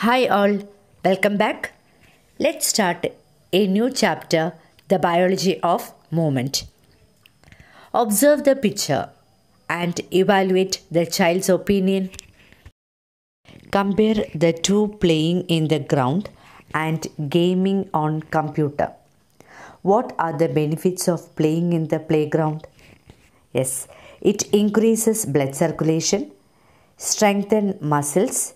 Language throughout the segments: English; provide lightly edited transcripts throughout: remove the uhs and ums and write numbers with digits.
Hi all, welcome back. Let's start a new chapter, the biology of movement. Observe the picture and evaluate the child's opinion. Compare the two playing in the ground and gaming on computer. What are the benefits of playing in the playground? Yes, it increases blood circulation, strengthen muscles,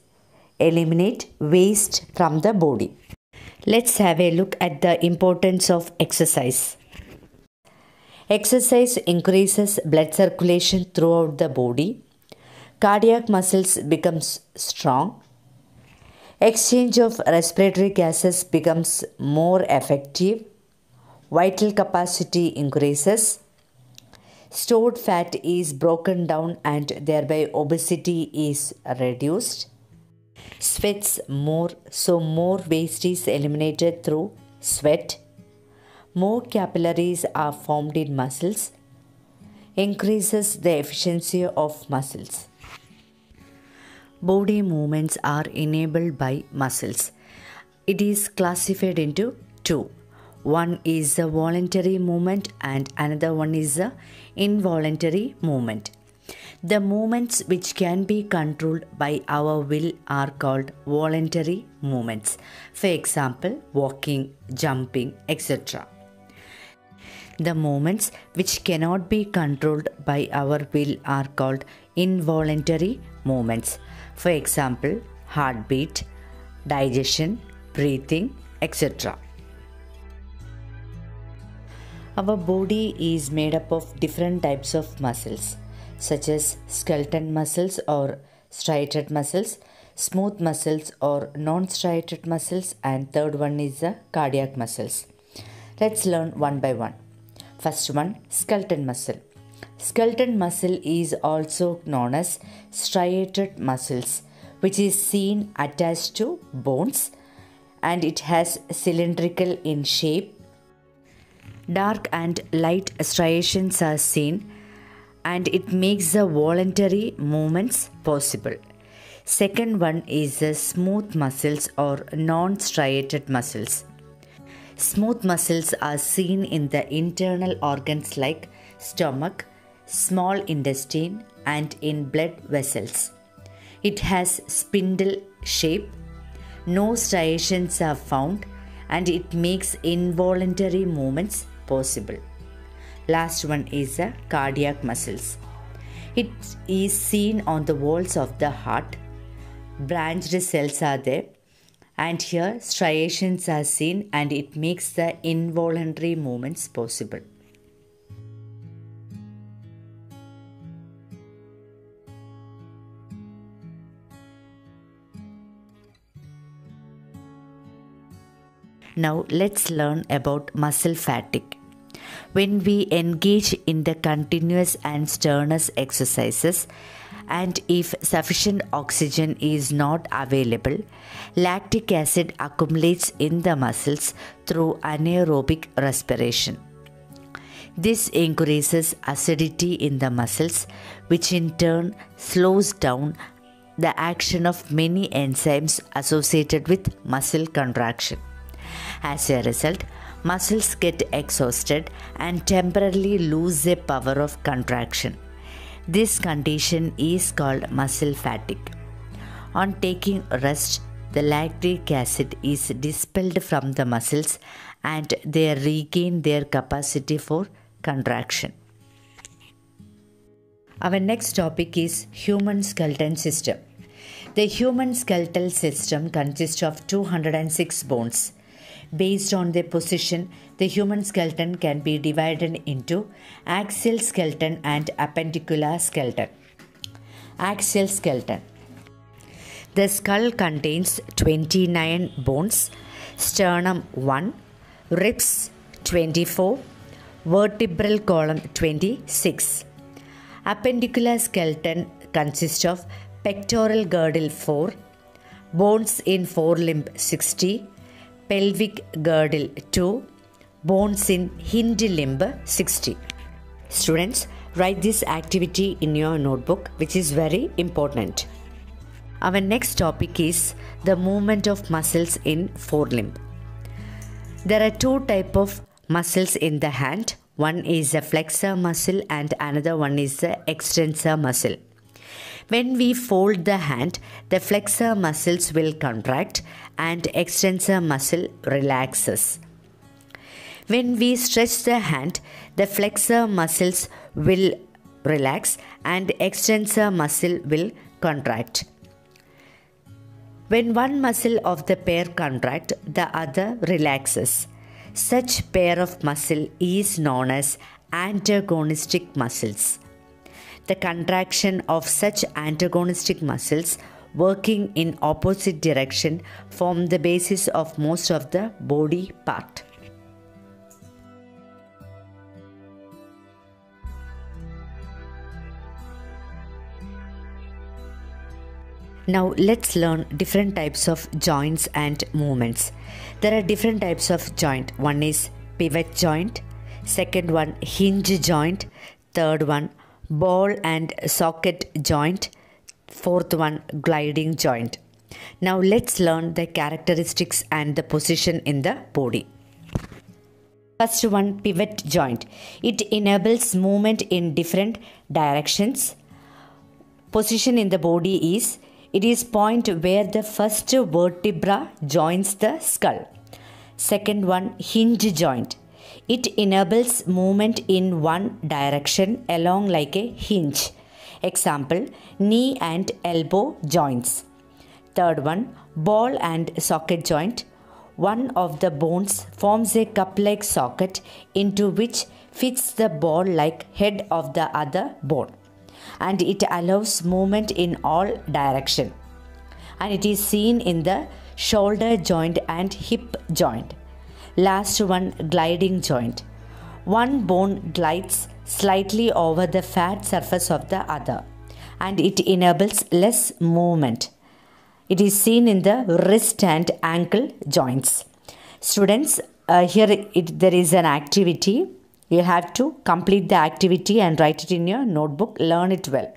eliminate waste from the body. Let's have a look at the importance of exercise. Exercise increases blood circulation throughout the body. Cardiac muscles becomes strong. Exchange of respiratory gases becomes more effective. Vital capacity increases. Stored fat is broken down and thereby obesity is reduced. Sweats more, so more waste is eliminated through sweat. More capillaries are formed in muscles. Increases the efficiency of muscles. Body movements are enabled by muscles. It is classified into two. One is a voluntary movement and another one is a involuntary movement. The movements which can be controlled by our will are called voluntary movements. For example, walking, jumping, etc. The movements which cannot be controlled by our will are called involuntary movements. For example, heartbeat, digestion, breathing, etc. Our body is made up of different types of muscles, such as skeletal muscles or striated muscles, smooth muscles or non-striated muscles, and third one is the cardiac muscles. Let's learn one by one. First one, skeletal muscle. Skeletal muscle is also known as striated muscles, which is seen attached to bones, and it has cylindrical in shape. Dark and light striations are seen, and it makes the voluntary movements possible. Second one is the smooth muscles or non-striated muscles. Smooth muscles are seen in the internal organs like stomach, small intestine, and in blood vessels. It has spindle shape. No striations are found, and it makes involuntary movements possible. Last one is the cardiac muscles. It is seen on the walls of the heart. Branched cells are there, and here striations are seen, and it makes the involuntary movements possible. Now let's learn about muscle fatigue. When we engage in the continuous and strenuous exercises, and if sufficient oxygen is not available, lactic acid accumulates in the muscles through anaerobic respiration. This increases acidity in the muscles, which in turn slows down the action of many enzymes associated with muscle contraction. As a result, muscles get exhausted and temporarily lose their power of contraction. This condition is called muscle fatigue. On taking rest, the lactic acid is dispelled from the muscles and they regain their capacity for contraction. Our next topic is human skeletal system. The human skeletal system consists of 206 bones. Based on their position, the human skeleton can be divided into axial skeleton and appendicular skeleton. Axial skeleton. The skull contains 29 bones, sternum 1, ribs 24, vertebral column 26. Appendicular skeleton consists of pectoral girdle 4, bones in forelimb 60, pelvic girdle 2, bones in hind limb 60. Students, write this activity in your notebook, which is very important. Our next topic is the movement of muscles in forelimb. There are two types of muscles in the hand. One is the flexor muscle and another one is the extensor muscle. When we fold the hand, the flexor muscles will contract and extensor muscle relaxes. When we stretch the hand, the flexor muscles will relax and extensor muscle will contract. When one muscle of the pair contract, the other relaxes. Such pair of muscle is known as antagonistic muscles. The contraction of such antagonistic muscles working in opposite direction form the basis of most of the body part. Now let's learn different types of joints and movements. There are different types of joint. One is pivot joint, second one hinge joint, third one ball and socket joint, fourth one gliding joint. Now let's learn the characteristics and the position in the body. First one, pivot joint. It enables movement in different directions. Position in the body is, it is point where the first vertebra joins the skull. Second one, hinge joint. It enables movement in one direction along like a hinge. Example, knee and elbow joints. Third one, ball and socket joint. One of the bones forms a cup-like socket into which fits the ball-like head of the other bone, and it allows movement in all directions. And it is seen in the shoulder joint and hip joint. Last one, gliding joint. One bone glides slightly over the fat surface of the other, and it enables less movement. It is seen in the wrist and ankle joints. Students, there is an activity. You have to complete the activity and write it in your notebook. Learn it well.